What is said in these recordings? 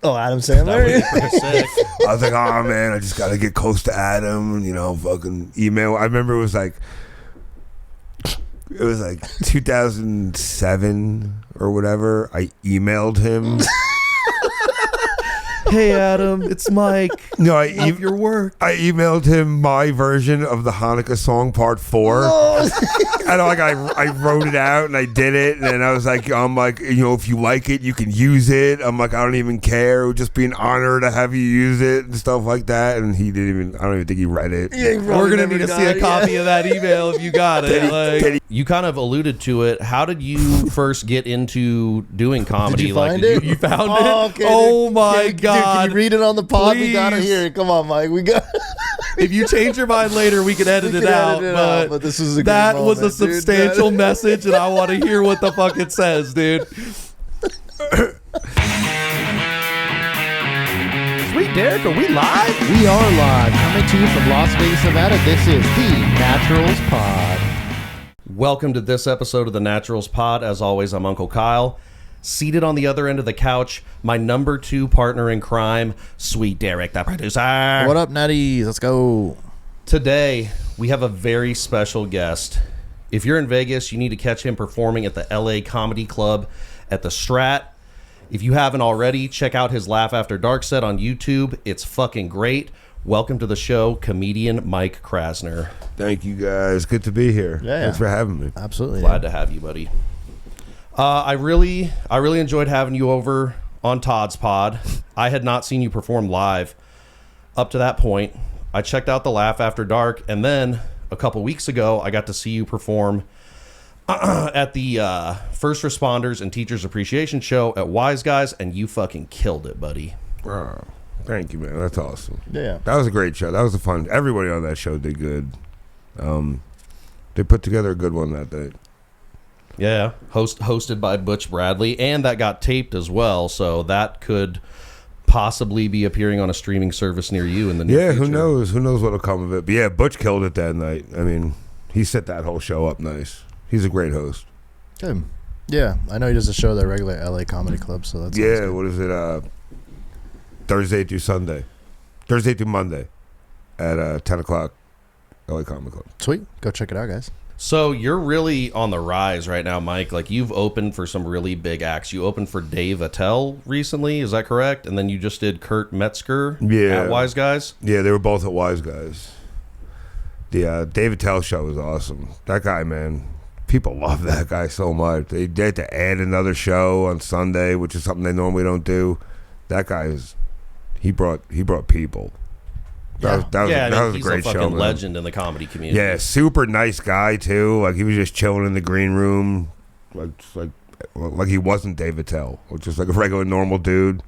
Oh, Adam Sandler. That would be pretty sick. I was like, oh man, I just gotta get close to Adam, fucking email. I remember it was like 2007 or whatever. I emailed him. Hey Adam, it's Mike. No, Love your work. I emailed him my version of the Hanukkah song Part 4. And I wrote it out and I did it, and then I'm like, if you like it, you can use it. I'm like, I don't even care. It would just be an honor to have you use it and stuff like that. And I don't even think he read it. Yeah, we're gonna need to see a copy of that email if you got it. You kind of alluded to it. How did you first get into doing comedy? Did you find it? You found Oh, it? okay, Oh dude. my Dude, god! can you read it on the pod? We gotta Please. hear it. Come on, Mike. We got. If you change your mind later, we can edit it out. But this was a that great was a moment, dude. substantial message, and I want to hear what the fuck it says, dude. Sweet Derek, are we live? We are live, coming to you from Las Vegas, Nevada. This is the Naturals Pod. Welcome to this episode of the Naturals Pod. As always, I'm Uncle Kyle. Seated on the other end of the couch, my number 2 partner in crime, Sweet Derek, the producer. What up, Natties? Let's go. Today, we have a very special guest. If you're in Vegas, you need to catch him performing at the LA Comedy Club at the Strat. If you haven't already, check out his Laugh After Dark set on YouTube. It's fucking great. Welcome to the show, comedian Mike Krasner. Thank you guys. Good to be here. Yeah. Thanks for having me. Absolutely. Glad to have you, buddy. I really enjoyed having you over on Todd's pod. I had not seen you perform live up to that point. I checked out the Laugh After Dark, and then a couple weeks ago, I got to see you perform at the First Responders and Teachers Appreciation Show at Wise Guys, and you fucking killed it, buddy. Oh, thank you, man. That's awesome. Yeah. That was a great show. That was a fun. Everybody on that show did good. They put together a good one that day. Yeah, hosted by Butch Bradley, and that got taped as well, so that could possibly be appearing on a streaming service near you in the near future. Who knows? Who knows what'll come of it? But yeah, Butch killed it that night. I mean, he set that whole show up nice. He's a great host. Good. Yeah, I know he does a show at the regular LA Comedy Club, so that's What is it? Thursday through Monday at 10 o'clock, LA Comedy Club. sweet. Go check it out, guys. So you're really on the rise right now, Mike. Like, you've opened for some really big acts. You opened for Dave Attell recently, is that correct? And then you just did Kurt Metzger at Wise Guys? Yeah, they were both at Wise Guys. The Dave Attell show was awesome. That guy, man, people love that guy so much. They had to add another show on Sunday, which is something they normally don't do. That guy he brought people. That was a great he's a show, fucking man. legend in the comedy community. Yeah, super nice guy too. Like, he was just chilling in the green room, like he wasn't Dave Attell, or just like a regular normal dude.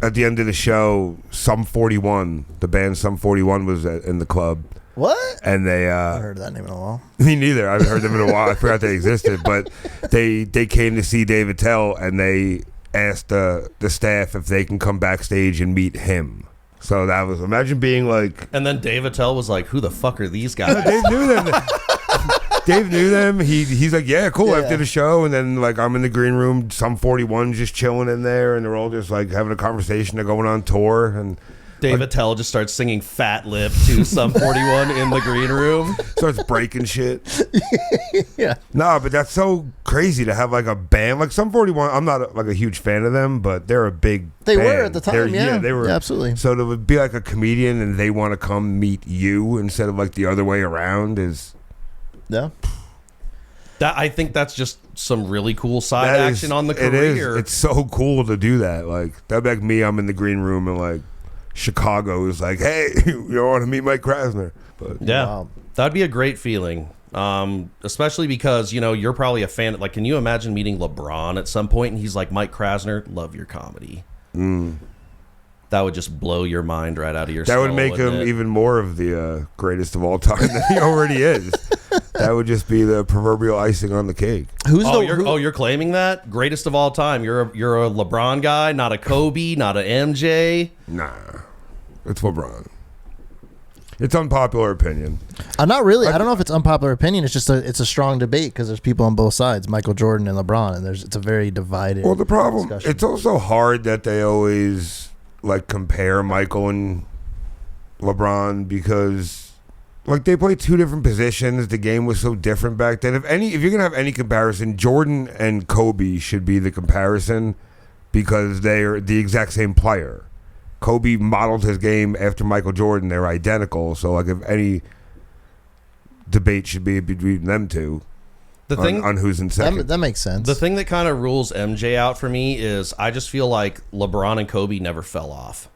At the end of the show, Sum 41, the band Sum 41 was in the club. What? And they I haven't heard that name in a while. me neither. I haven't heard them in a while. I forgot they existed, but they came to see Dave Attell, and they asked the staff if they can come backstage and meet him. So that was, imagine being like, And then Dave Attell was like, who the fuck are these guys? Dave knew them. Dave knew them. He's like, yeah, cool. Yeah. After the show, and then like I'm in the green room, Sum 41 just chilling in there, and they're all just like having a conversation. They're going on tour, and Dave Attell just starts singing Fat Lip to Sum 41 in the green room. starts breaking shit. Yeah. No, but that's so crazy to have like a band like Sum 41. I'm not like a huge fan of them, but they're a big They band. were at the time, yeah. They were. Yeah, absolutely. So to be like a comedian and they want to come meet you instead of like the other way around is... Yeah. I think that's just some really cool side action on the It is. career. It's so cool to do that. Like, that'd be like me, I'm in the green room and like Chicago is like, hey, you want to meet Mike Krasner? But Yeah, Wow. that'd be a great feeling. Especially because, you're probably a fan. Like, can you imagine meeting LeBron at some point and he's like, Mike Krasner, love your comedy. That would just blow your mind right out of your that skull. would make him wouldn't it? even more of the greatest of all time than he already is. That would just be the proverbial icing on the cake. You're claiming that greatest of all time. You're a LeBron guy, not a Kobe, not a MJ. Nah, it's LeBron. It's unpopular opinion. Not really. I don't know if it's unpopular opinion. It's just it's a strong debate because there's people on both sides, Michael Jordan and LeBron, and it's a very divided. Well, the problem, discussion. it's also hard that they always like compare Michael and LeBron because like they play two different positions. The game was so different back then. If you're gonna have any comparison, Jordan and Kobe should be the comparison because they're the exact same player. Kobe modeled his game after Michael Jordan. They're identical. So, like, if any debate should be between them two on who's in second. That makes sense. The thing that kind of rules MJ out for me is I just feel like LeBron and Kobe never fell off.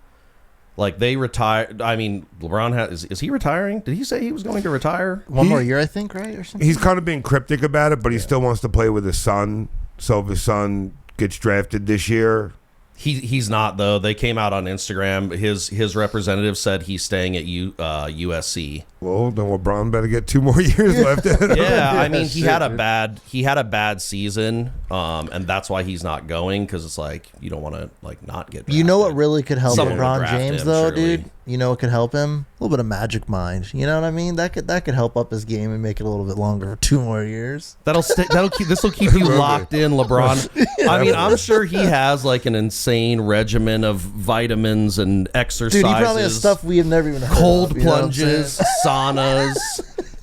Like, they retired. I mean, LeBron is he retiring? Did he say he was going to retire? One more year, I think, right? Or something? He's kind of being cryptic about it, but he still wants to play with his son. So, if his son gets drafted this year... He's not, though. They came out on Instagram. His representative said he's staying at USC. Well, then LeBron better get 2 more years left. Yeah, I mean he had a bad season, and that's why he's not going because it's like you don't want to like not get drafted. You know what really could help Someone would LeBron draft James him, though, surely. dude? You know what could help him? A little bit of magic mind. You know what I mean? That could help up his game and make it a little bit longer for 2 more years. This will keep you locked in, LeBron. I mean, I'm sure he has like an insane regimen of vitamins and exercises. Dude, he probably has stuff we have never even heard cold of, you know what I'm plunges, saunas,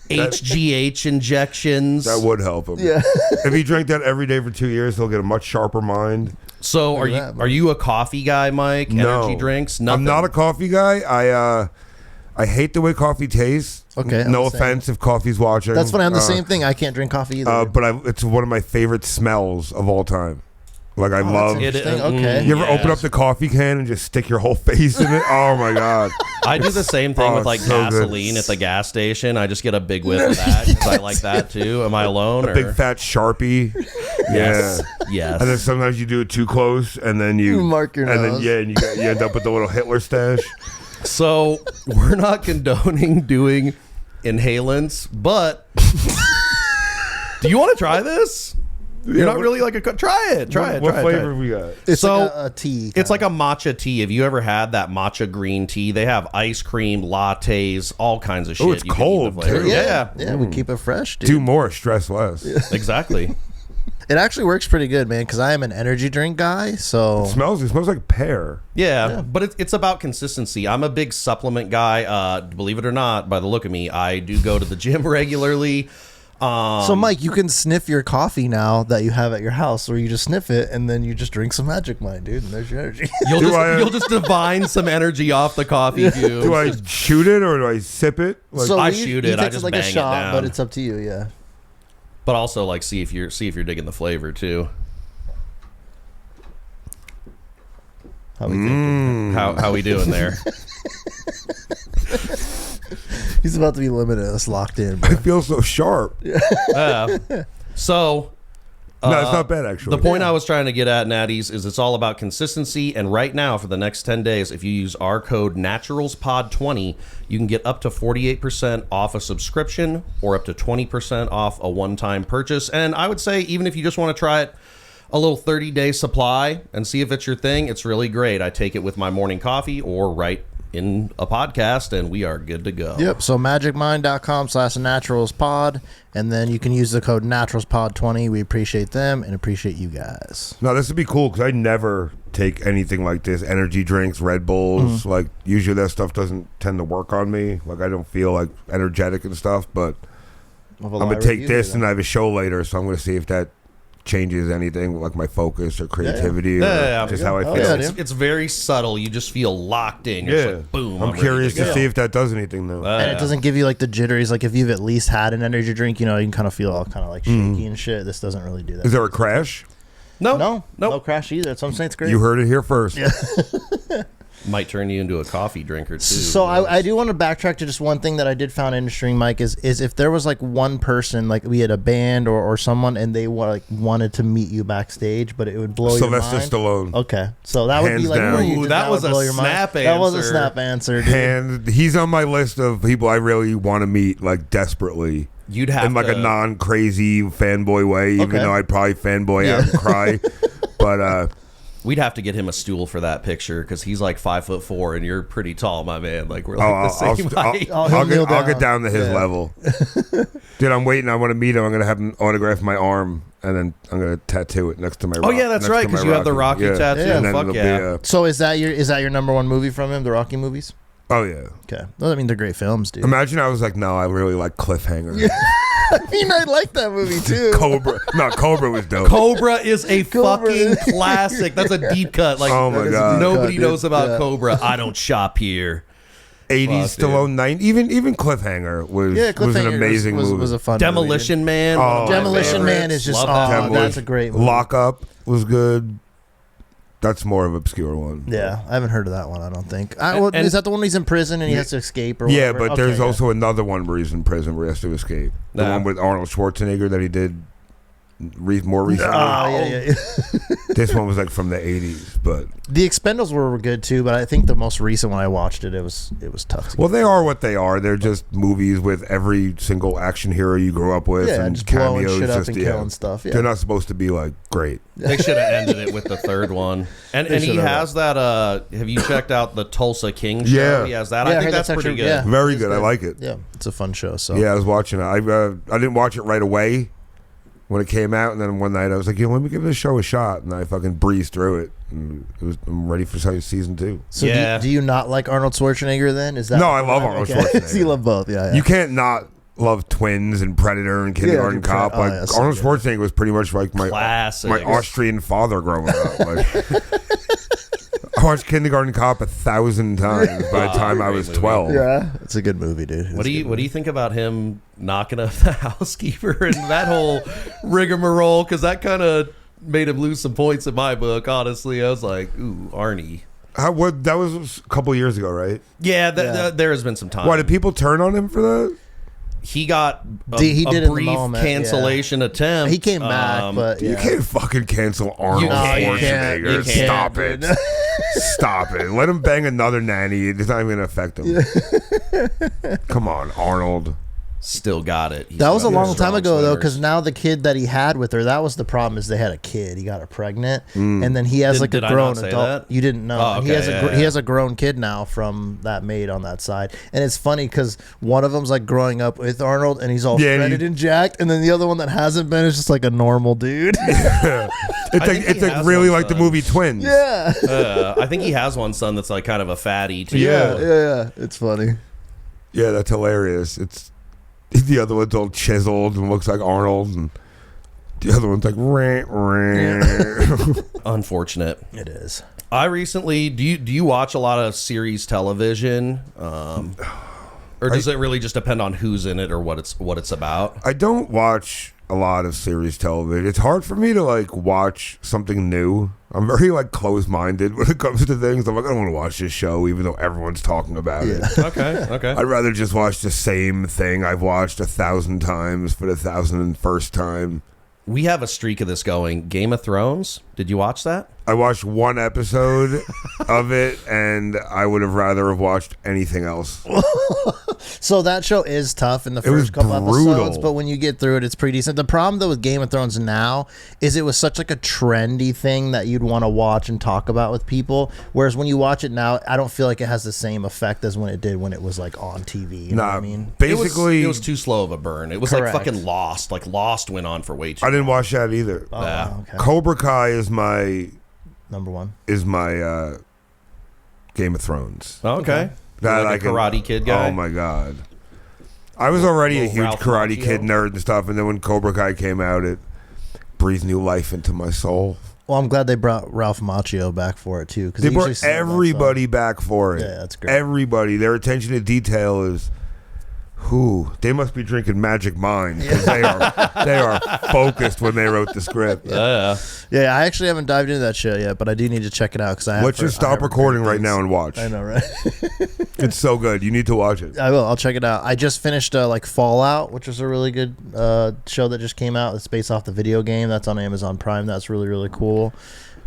HGH injections. That would help him. Yeah. If he drank that every day for 2 years, he'll get a much sharper mind. So are you a coffee guy, Mike? No. Energy drinks? I'm Nothing. not a coffee guy. I hate the way coffee tastes. Okay, I'm No the same. offense if coffee's watching. That's funny. I'm the same thing. I can't drink coffee either. But it's one of my favorite smells of all time. Like I love. that's interesting. Okay. You ever open up the coffee can and just stick your whole face in it? Oh my god! I do the same thing with like so good. gasoline at the gas station. I just get a big whiff of that because I like that too. Am I alone? A big fat Sharpie. Yes. Yeah. Yes. And then sometimes you do it too close, and then you mark your and nose. then you end up with the little Hitler stash. So we're not condoning doing inhalants, but do you want to try this? You're not really like try it. What flavor we got? It's so like a tea. It's like a matcha tea. Have you ever had that matcha green tea? They have ice cream, lattes, all kinds of shit. it's you can eat cold, the flavor. too. Yeah. we keep it fresh, dude. Do more, stress less. Exactly. It actually works pretty good, man, because I am an energy drink guy, so... It smells like pear. Yeah, but it's about consistency. I'm a big supplement guy. Believe it or not, by the look of me, I do go to the gym regularly. So, Mike, you can sniff your coffee now that you have at your house, or you just sniff it, and then you just drink some Magic Mind, dude, and there's your energy. You'll just divine some energy off the coffee cube. Do I shoot it or do I sip it? Like, I he- shoot he it. I takes just like bang a it shot, down. but it's up to you, yeah. But also, like, see if you're digging the flavor too. How we thinking? How we doing there? He's about to be limitless, locked in. I Bro. feel so sharp. So. No, it's not bad actually. The point I was trying to get at, Natties, is it's all about consistency. And right now, for the next 10 days, if you use our code NaturalsPod20, you can get up to 48% off a subscription or up to 20% off a one-time purchase. And I would say, even if you just want to try it, a little 30-day supply and see if it's your thing, it's really great. I take it with my morning coffee or right in a podcast, and we are good to go. Yep, so magicmind.com/naturalspod, and then you can use the code naturalspod20. We appreciate them and appreciate you guys. No, this would be cool because I never take anything like this. Energy drinks, Red Bulls. Like usually that stuff doesn't tend to work on me. Like I don't feel like energetic and stuff. But I'm gonna take this, and I have a show later, so I'm gonna see if that changes anything like my focus or creativity or just how I feel. It's very subtle. You just feel locked in. You're just like, boom. I'm curious to see if that does anything though. And it doesn't give you like the jitteries. Like if you've at least had an energy drink, you know, you can kind of feel all kind of like shaky and shit. This doesn't really do that. Is there a crash? No crash either. That's what I'm saying. It's great. You heard it here first. Might turn you into a coffee drinker too. So I do want to backtrack to just one thing that I did found interesting, Mike, is if there was like one person, like we had a band or someone, and they wanted to meet you backstage, but it would blow Sylvester your mind. Stallone. Okay, so that would Hands be like down. where you Ooh, just, that was would a blow your mind. snap That was a answer. snap answer, dude. And he's on my list of people I really want to meet, like desperately. You'd have in like to, a non-crazy fanboy way, even though I'd probably fanboy out and cry. But We'd have to get him a stool for that picture because he's like 5'4" and you're pretty tall, my man. Like we're like the same height. I'll get down to his level. Dude, I'm waiting. I want to meet him. I'm gonna have him autograph my arm, and then I'm gonna tattoo it next to my. Oh yeah, that's right. Because you have the Rocky tattoo. Yeah. Fuck yeah. So is that your number one movie from him? The Rocky movies? Oh yeah. Okay. Well, I mean, they're great films, dude. Imagine I was like, no, I really like Cliffhanger. I mean, I like that movie too. Cobra was dope. Cobra is a fucking classic. That's a deep cut. Like, oh my god, nobody knows about Cobra. I don't shop here. 80s, Stallone, 90s. Even Cliffhanger was an amazing movie. Was a fun Demolition movie, Man. Oh, Demolition Man is just that's a great movie. Lock Up was good. That's more of an obscure one. Yeah, I haven't heard of that one. I don't think. Is that the one where he's in prison and he has to escape? Or yeah, whatever? but there's also another one where he's in prison where he has to escape. The one with Arnold Schwarzenegger that he did more recently. Yeah. This one was like from the 80s, but the Expendables were good too. But I think the most recent one I watched it was tough. Well, they are what they are. They're just movies with every single action hero you grew up with, and just cameos, blowing shit up and killing stuff. Yeah. They're not supposed to be like great. They should have ended it with the third one. And he has that. Have you checked out the Tulsa King show? Yeah. He has that. I think that's pretty good. Yeah, very good. I like it. Yeah, it's a fun show. So yeah, I was watching it. I didn't watch it right away when it came out, and then one night I was like, let me give this show a shot, and I fucking breezed through it, and I'm ready for season 2. So do you not like Arnold Schwarzenegger then? Is that no? I love Arnold Schwarzenegger. So you love both, yeah. You can't not love Twins and Predator and Kindergarten Cop. Like Arnold Schwarzenegger was pretty much like my Austrian father growing up. Like, I watched Kindergarten Cop 1,000 times by the time I was 12. Yeah, it's a good movie, dude. What do you think about him knocking up the housekeeper and that whole rigmarole? Because that kind of made him lose some points in my book. Honestly, I was like, ooh, Arnie. That was a couple years ago, right? Yeah, there has been some time. Why did people turn on him for that? He got he did brief cancellation attempt. He came back, but you can't fucking cancel Arnold Schwarzenegger. Stop it. Stop it. Let him bang another nanny. It's not even going to affect him. Come on, Arnold. Still got it. That was a long time ago, though, because now the kid that he had with her, that was the problem, is they had a kid. He got her pregnant, and then he has a grown adult. You didn't know. Oh, okay, he has a grown kid now from that maid on that side. And it's funny because one of them's like growing up with Arnold, and he's all shredded and jacked, and then the other one that hasn't been is just like a normal dude. It's like really like the movie Twins. Yeah. I think he has one son that's like kind of a fatty too. Yeah. It's funny. Yeah, that's hilarious. The other one's all chiseled and looks like Arnold, and the other one's like Unfortunate. It is. I recently do you watch a lot of series television, or does it really just depend on who's in it or what it's about? I don't watch a lot of series television. It's hard for me to like watch something new. I'm very like closed-minded when it comes to things. I'm like, I don't want to watch this show even though everyone's talking about it. Okay. I'd rather just watch the same thing I've watched 1,000 times for the 1,001st time. We have a streak of this going. Game of Thrones. Did you watch that? I watched one episode of it, and I would have rather have watched anything else. So that show is tough in the first couple episodes, but when you get through it, it's pretty decent. The problem, though, with Game of Thrones now is it was such like a trendy thing that you'd want to watch and talk about with people, whereas when you watch it now, I don't feel like it has the same effect as when it did when it was like on TV. You know what I mean? Basically, it was too slow of a burn. It was like fucking Lost. Like Lost went on for way too long. I didn't watch that either. Okay. Cobra Kai is my number one. Is my Game of Thrones. Oh, okay. That like a Karate Kid guy. Oh my god! I was already a huge Karate Kid nerd and stuff, and then when Cobra Kai came out, it breathed new life into my soul. Well, I'm glad they brought Ralph Macchio back for it too. They brought everybody back for it. Yeah, that's great. Everybody, their attention to detail is. They must be drinking Magic Mind because they are focused when they wrote the script. Yeah. I actually haven't dived into that show yet, but I do need to check it out because Let's just stop recording right now and watch. I know, right? It's so good. You need to watch it. I will. I'll check it out. I just finished like Fallout, which is a really good show that just came out. It's based off the video game that's on Amazon Prime. That's really, really cool.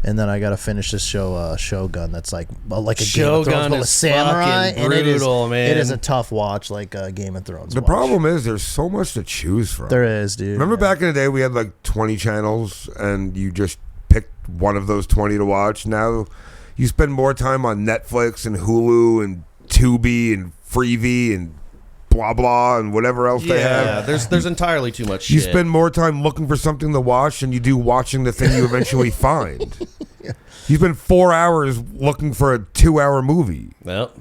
And then I gotta finish this show, Shogun. That's like a Game of Thrones, but with samurai, and brutal, man. It is a tough watch, like Game of Thrones. The problem is there's so much to choose from. There is, dude. Remember back in the day we had like 20 channels, and you just picked one of those 20 to watch. Now you spend more time on Netflix and Hulu and Tubi and Freevee and blah blah and whatever else they have. There's entirely too much shit. You spend more time looking for something to watch than you do watching the thing you eventually find. You spend 4 hours looking for a 2-hour movie. Yep.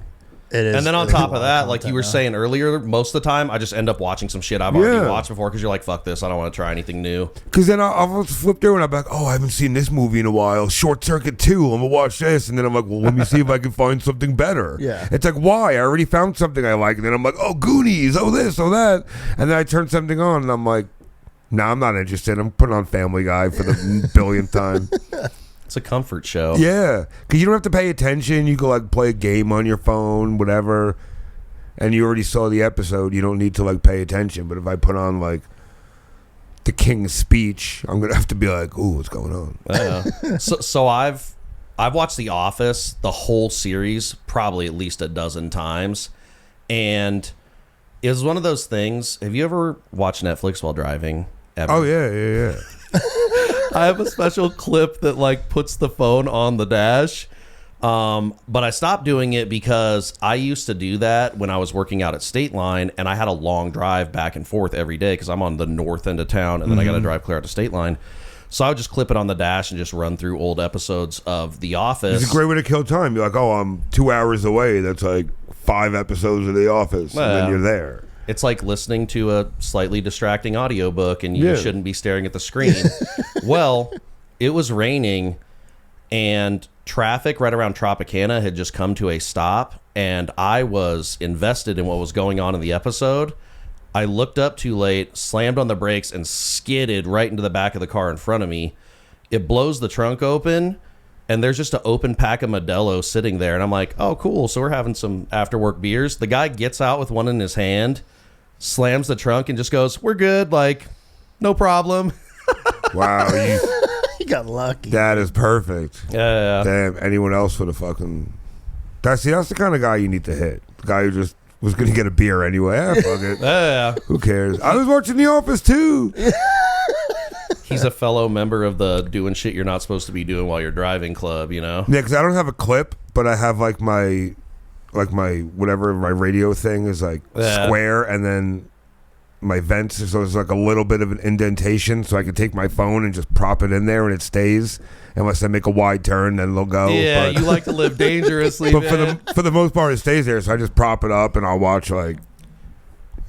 It is. And then on top of that, like you were saying earlier, most of the time I just end up watching some shit I've already watched before because you're like, fuck this, I don't want to try anything new. Because then I'll flip through and I'm like, oh, I haven't seen this movie in a while. Short Circuit 2, I'm going to watch this. And then I'm like, well, let me see if I can find something better. Yeah. It's like, why? I already found something I like. And then I'm like, oh, Goonies, oh this, oh that. And then I turn something on and I'm like, nah, I'm not interested. I'm putting on Family Guy for the billionth time. It's a comfort show. Yeah, because you don't have to pay attention. You can like play a game on your phone, whatever, and you already saw the episode. You don't need to like pay attention. But if I put on like the King's Speech, I'm gonna have to be like, "Ooh, what's going on?" Yeah. So I've watched The Office, the whole series, probably at least a dozen times, and it was one of those things. Have you ever watched Netflix while driving? Ever? Oh yeah. I have a special clip that like puts the phone on the dash. But I stopped doing it because I used to do that when I was working out at State Line, and I had a long drive back and forth every day because I'm on the north end of town, and then I got to drive clear out to State Line. So I would just clip it on the dash and just run through old episodes of The Office. It's a great way to kill time. You're like, oh, I'm 2 hours away. That's like 5 episodes of The Office, and then you're there. It's like listening to a slightly distracting audiobook and you shouldn't be staring at the screen. Well, it was raining and traffic right around Tropicana had just come to a stop, and I was invested in what was going on in the episode. I looked up too late, slammed on the brakes, and skidded right into the back of the car in front of me. It blows the trunk open, and there's just an open pack of Modelo sitting there. And I'm like, oh, cool. So we're having some after-work beers. The guy gets out with one in his hand, slams the trunk, and just goes, we're good. Like, no problem. Wow. You got lucky. That is perfect. Yeah. Damn, anyone else would have fucking... That's the kind of guy you need to hit. The guy who just was going to get a beer anyway. Fuck it. Yeah. Who cares? I was watching The Office too. He's a fellow member of the doing shit you're not supposed to be doing while you're driving club, you know? Yeah, because I don't have a clip, but I have like my whatever, my radio thing is like square, and then my vents, so there's like a little bit of an indentation, so I can take my phone and just prop it in there and it stays. Unless I make a wide turn, then it'll go. Yeah, but, you like to live dangerously, but man. for the most part, it stays there. So I just prop it up and I'll watch like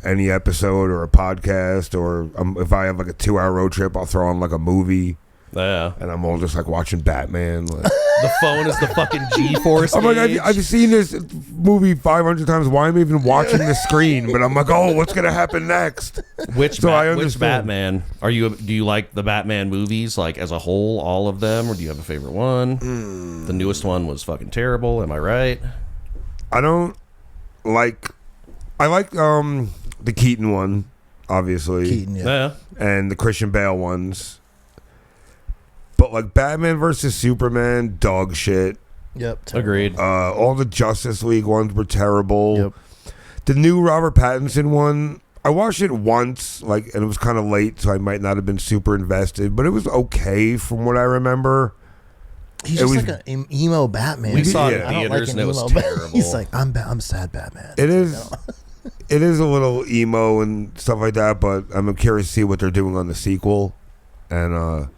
any episode or a podcast, or if I have like a 2-hour road trip, I'll throw on like a movie. Yeah, and I'm all just like watching Batman. Like. The phone is the fucking G-force. I'm like, I've seen this movie 500 times. Why am I even watching the screen? But I'm like, oh, what's gonna happen next? Which Batman are you? Do you like the Batman movies like as a whole, all of them, or do you have a favorite one? The newest one was fucking terrible. Am I right? I like the Keaton one, obviously. Keaton, Yeah. And the Christian Bale ones. But like Batman versus Superman, dog shit. Yep. Terrible. Agreed. All the Justice League ones were terrible. Yep. The new Robert Pattinson one, I watched it once, and it was kind of late, so I might not have been super invested, but it was okay from what I remember. He's just like an emo Batman. We saw it Yeah. in theaters, and it was terrible. He's like, I'm sad Batman. It is. It is a little emo and stuff like that, but I'm curious to see what they're doing on the sequel, and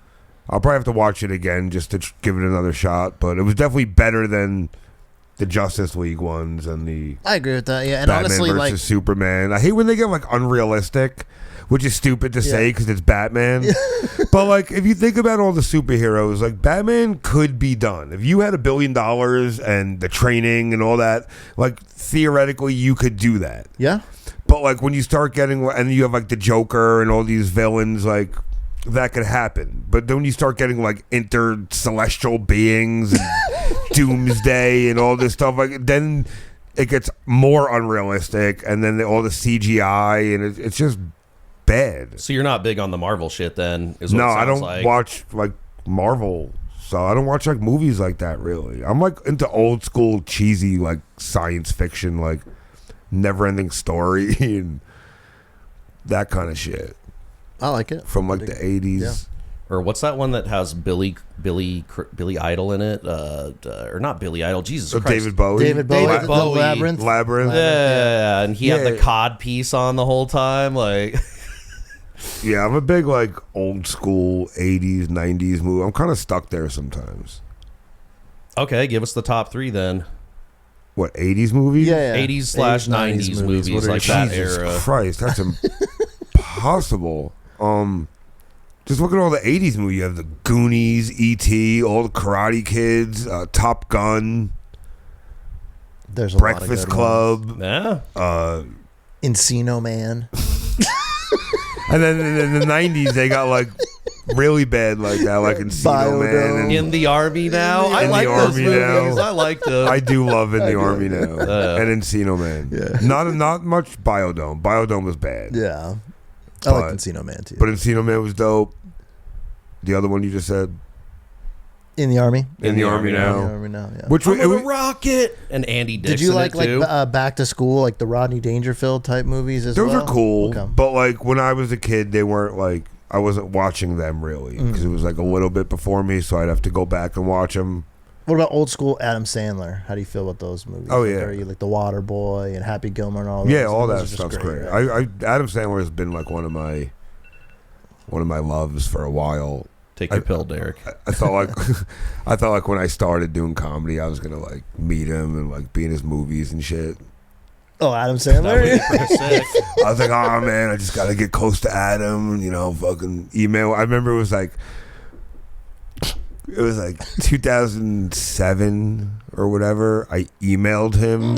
I'll probably have to watch it again just to give it another shot. But it was definitely better than the Justice League ones and the. I agree with that. Yeah, and Batman honestly, versus Superman. I hate when they get like unrealistic, which is stupid to say because it's Batman. But like, if you think about all the superheroes, like Batman could be done if you had $1 billion and the training and all that. Like theoretically, you could do that. Yeah. But like when you start getting, and you have like the Joker and all these villains, like. That could happen, but then when you start getting like celestial beings and doomsday and all this stuff, like then it gets more unrealistic, and then all the CGI, and it's just bad. So you're not big on the Marvel shit, then? Is what No, it sounds I don't like. watch like Marvel, so I don't watch like movies like that. Really, I'm like into old school cheesy like science fiction, like never-ending story and that kind of shit. I like it. From like the 80s. Yeah. or what's that one that has Billy Idol in it? Or not Billy Idol? Jesus Christ. David Bowie. David Bowie. The Labyrinth. Yeah, and he had the cod piece on the whole time, like. Yeah, I'm a big like old school 80s, 90s movie. I'm kind of stuck there sometimes. Okay, give us the top 3 then. What, 80s movies? Yeah. 80s/90s movies like that Jesus era. Christ, that's impossible. Just look at all the 80s movies. You have the Goonies, E.T., all the Karate Kids, Top Gun, There's a Breakfast lot of good Club. Yeah. Encino Man. And then in the 90s, they got like really bad like that, like Encino Man. And In the Army Now. I In like the those Army movies. Now. I like them. I do love In the Army Now. And Encino Man. Yeah. Not much Biodome. Biodome was bad. Yeah. I like Encino Man too. But Encino Man was dope. The other one you just said? In the Army. In the Army Now. In the Army Now, yeah. Which I'm was gonna rock it. And Andy Dixon. Did you like too? Back to School, like the Rodney Dangerfield type movies as well? those are cool. Okay. But like when I was a kid, they weren't like, I wasn't watching them really because it was like a little bit before me, so I'd have to go back and watch them. What about old school Adam Sandler? How do you feel about those movies? Oh, Like, yeah. are you like The Water Boy and Happy Gilmore and all that? Yeah, all Those that are just stuff's great. right? Adam Sandler has been like one of my loves for a while. Take your pill, Derek. I felt like when I started doing comedy, I was gonna like meet him and like be in his movies and shit. Oh, Adam That would Sandler? be pretty sick. I was like, oh man, I just gotta get close to Adam, fucking email. I remember it was like 2007 or whatever. I emailed him.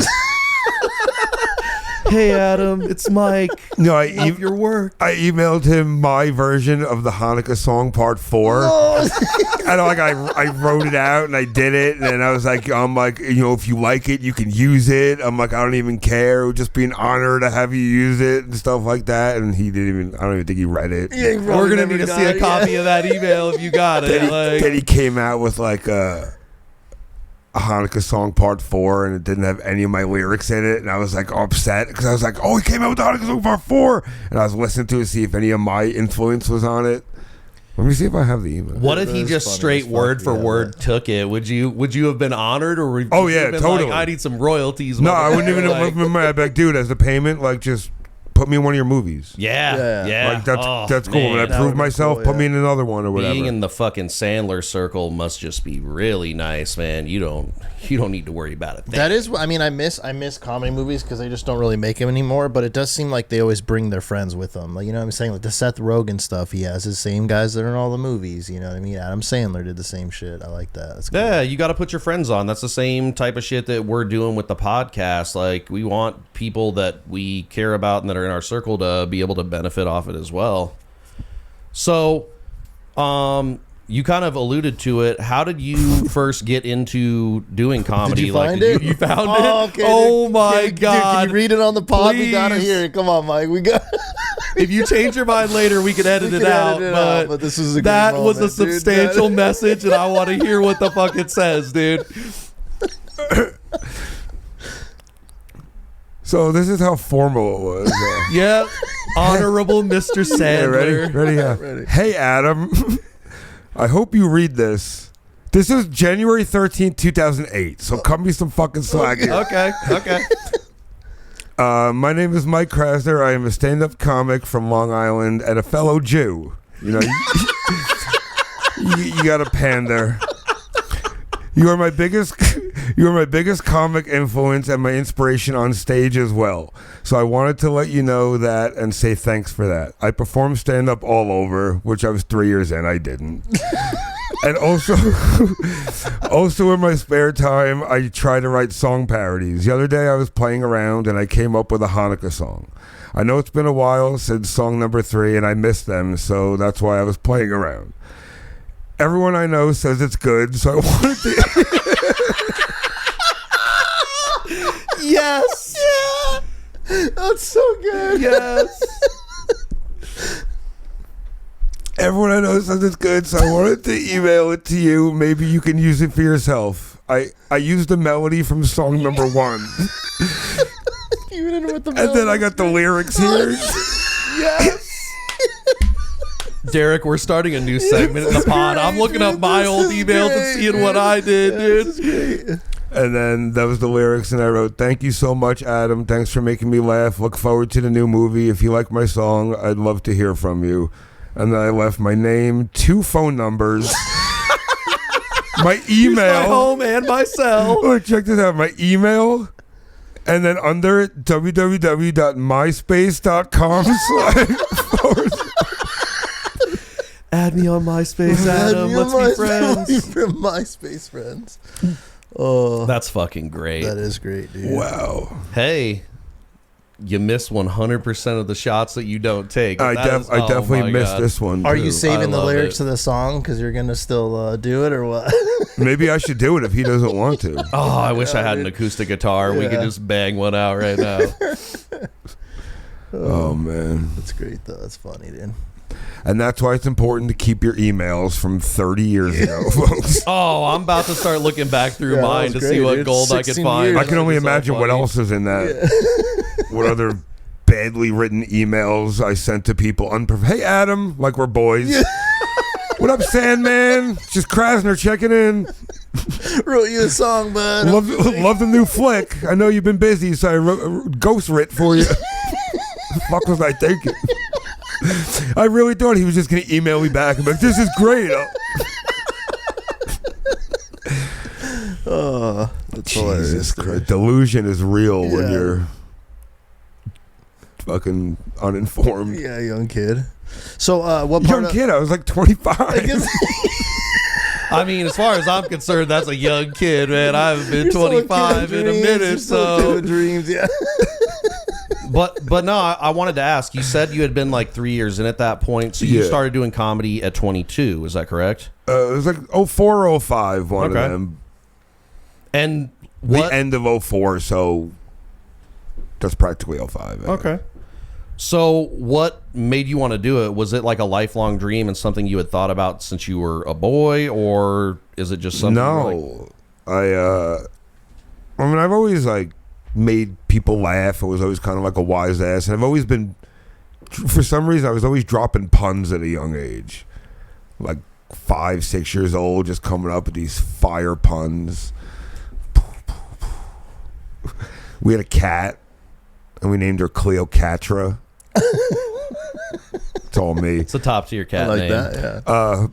Hey, Adam, it's Mike. No, Love your work. I emailed him my version of the Hanukkah song Part 4. And like I wrote it out and I did it, and then I'm like, if you like it, you can use it. I'm like, I don't even care. It would just be an honor to have you use it and stuff like that. And I don't even think he read it. Yeah, We're gonna need to see a copy of that email if you got it. Then he came out with like a Hanukkah song Part 4, and it didn't have any of my lyrics in it, and I was like upset because I was like, oh, he came out with the Hanukkah song Part 4, and I was listening to it to see if any of my influence was on it. Let me see if I have the email. What if he just straight word for word took it? Would you have been honored, or would you have been totally. like, I need some royalties? No, I wouldn't even like, remember. I'd be like, dude, as a payment, like just put me in one of your movies. Yeah. Like that's cool. Man, When I prove myself, put me in another one or whatever. being in the fucking Sandler circle must just be really nice, man. You don't need to worry about it. That is, I mean, I miss comedy movies because they just don't really make them anymore. But it does seem like they always bring their friends with them. Like, you know what I'm saying? Like the Seth Rogen stuff, he has his same guys that are in all the movies. You know what I mean? Adam Sandler did the same shit. I like that. That's cool. Yeah, you got to put your friends on. That's the same type of shit that we're doing with the podcast. Like, we want people that we care about and that are in our circle to be able to benefit off it as well. So, you kind of alluded to it. How did you first get into doing comedy? Did you find it? You found Oh, it? okay, Oh dude. my Dude, God. can you read it on the pod? We gotta Please. hear it. Come on, Mike. We got. If you change your mind later, we can edit We it can out. edit it out, but this was a good that was a moment, dude. substantial message, and I want to hear what the fuck it says, dude. So this is how formal it was. Yep. Honorable Mr. Sandler. Ready? Yeah. Hey, Adam. I hope you read this. This is January 13th, 2008. So cut me some fucking slack here. Okay. My name is Mike Krasner. I am a stand-up comic from Long Island and a fellow Jew. You got a pander. You are my biggest comic influence and my inspiration on stage as well. So I wanted to let you know that and say thanks for that. I perform stand-up all over, which I was 3 years in. I didn't. And also in my spare time, I try to write song parodies. The other day I was playing around and I came up with a Hanukkah song. I know it's been a while since song number 3 and I missed them, so that's why I was playing around. Everyone I know says it's good, so I wanted to... Yes. Yeah. That's so good. Yes. Everyone I know says it's good, so I wanted to email it to you. Maybe you can use it for yourself. I used the melody from song number 1. You did it with the And then I got the lyrics here. Yes. Derek, we're starting a new segment in the pod. I'm looking up my old emails and seeing what I did, dude. And then that was the lyrics, and I wrote, "Thank you so much, Adam. Thanks for making me laugh. Look forward to the new movie. If you like my song, I'd love to hear from you." And then I left my name, 2 phone numbers, my email, my home and my cell. Oh, check this out, my email, and then under it, www.myspace.com/. Add me on MySpace, Adam. Let's be friends. From MySpace friends. Oh, that's fucking great. That is great, dude. Wow. Hey, you miss 100% of the shots that you don't take. I definitely missed this one. Are too. you saving the lyrics to the song because you're gonna still do it or what? Maybe I should do it if he doesn't want to. Oh, I wish I had an acoustic guitar. We could just bang one out right now. Oh man, that's great though. That's funny, dude. And that's why it's important to keep your emails from 30 years ago, folks. Oh, I'm about to start looking back through mine to see what gold I can find. I can only imagine what else is in that. Yeah. What other badly written emails I sent to people. Hey, Adam, like we're boys. Yeah. What up, Sandman? Just Krasner checking in. Wrote you a song, bud. Love the new flick. I know you've been busy, so I wrote ghost writ for you. The fuck was I thinking? I really thought he was just going to email me back and be like, this is great. Oh, that's hilarious. Delusion is real when you're fucking uninformed. Yeah, young kid. So, what part young kid? I was like 25. I mean, as far as I'm concerned, that's a young kid, man. I haven't been 25 in a minute, so dreams, yeah. But no, I wanted to ask. You said you had been like 3 years in at that point, so you started doing comedy at 22. Is that correct? It was like 04 or 05, one of them. And the end of 04, so that's practically 05. Okay. So what made you want to do it? Was it like a lifelong dream and something you had thought about since you were a boy, or is it just something? No, I mean, I've always like made people laugh. I was always kind of like a wise ass, and I've always been, for some reason, I was always dropping puns at a young age, like 5, 6 years old, just coming up with these fire puns. We had a cat, and we named her Cleopatra. It's all me. It's a top tier cat name. That, yeah.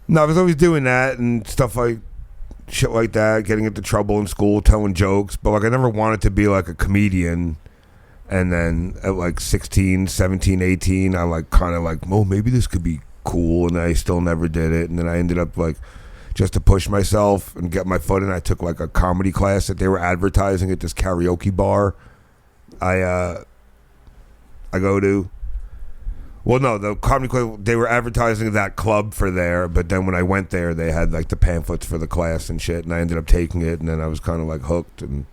No, I was always doing that and stuff like shit like that, getting into trouble in school, telling jokes. But like, I never wanted to be like a comedian. And then at like 16, 17, 18, I like kind of like, oh, maybe this could be cool. And I still never did it. And then I ended up like, just to push myself and get my foot in, I took like a comedy class that they were advertising at this karaoke bar. I go to. Well, no, the comedy club, they were advertising that club for there, but then when I went there, they had like the pamphlets for the class and shit, and I ended up taking it, and then I was kind of like hooked, and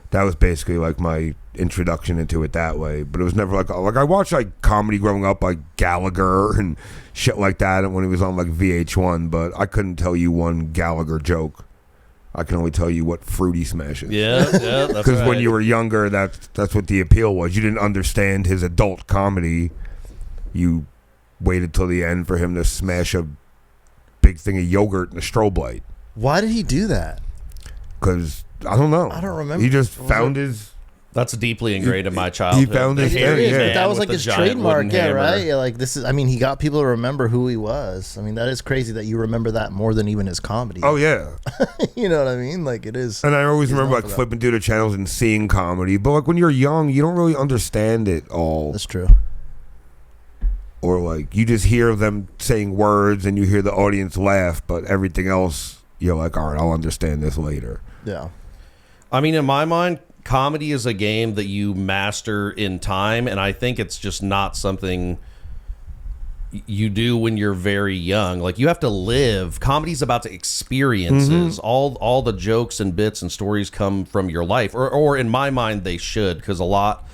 that was basically like my introduction into it that way. But it was never like I watched like comedy growing up, like Gallagher and shit like that, and when he was on like VH1, but I couldn't tell you one Gallagher joke. I can only tell you what Fruity smashes. Yeah, that's because when you were younger, that's what the appeal was. You didn't understand his adult comedy. You waited till the end for him to smash a big thing of yogurt and a strobe light. Why did he do that? Because I don't know. I don't remember. He just found his. That's deeply ingrained in my childhood. He found his thing. Yeah. That was like his trademark, yeah, right? Yeah, like this is. I mean, he got people to remember who he was. I mean, that is crazy that you remember that more than even his comedy. Oh yeah, you know what I mean? Like it is. And I always remember like flipping through the channels and seeing comedy, but like when you're young, you don't really understand it all. That's true. Or like you just hear them saying words and you hear the audience laugh, but everything else you're like, all right, I'll understand this later. Yeah. I mean, in my mind, comedy is a game that you master in time, and I think it's just not something you do when you're very young. Like you have to live. Comedy's about experiences. All the jokes and bits and stories come from your life, or in my mind they should, because a lot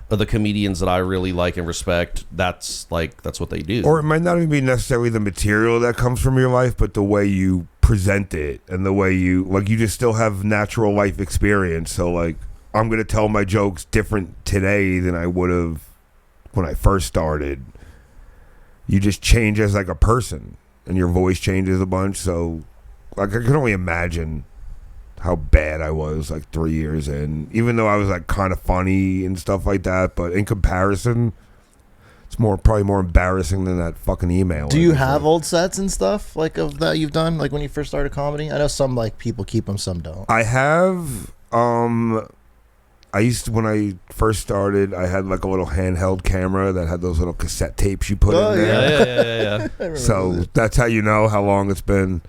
of the comedians that I really like and respect, that's what they do. Or it might not even be necessarily the material that comes from your life, but the way you present it and the way you just still have natural life experience. So like I'm gonna tell my jokes different today than I would have when I first started. you just change as like a person, and your voice changes a bunch. So, like, I can only imagine how bad I was like 3 years in, even though I was like kind of funny and stuff like that. But in comparison, it's probably more embarrassing than that fucking email. Do you have old sets and stuff like of that you've done, like when you first started comedy? I know some like people keep them, some don't. I have. I used to, when I first started, I had like a little handheld camera that had those little cassette tapes you put in there. Yeah. So that's how you know how long it's been.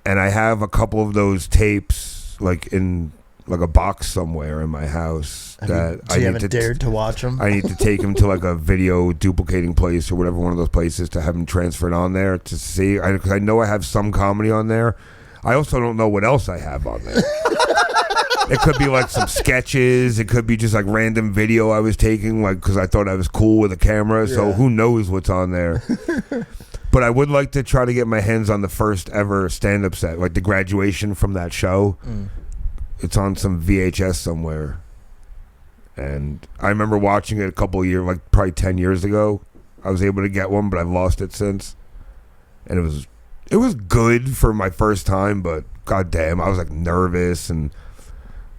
And I have a couple of those tapes like in like a box somewhere in my house that I haven't dared to watch them. I need to take them to like a video duplicating place or whatever, one of those places, to have them transferred on there to see. Because I know I have some comedy on there. I also don't know what else I have on there. It could be like some sketches. It could be just like random video I was taking, like because I thought I was cool with a camera. So who knows what's on there? But I would like to try to get my hands on the first ever stand-up set, like the graduation from that show. It's on some VHS somewhere. And I remember watching it a couple of years, like probably 10 years ago. I was able to get one, but I've lost it since. And it was good for my first time, but goddamn, I was like nervous and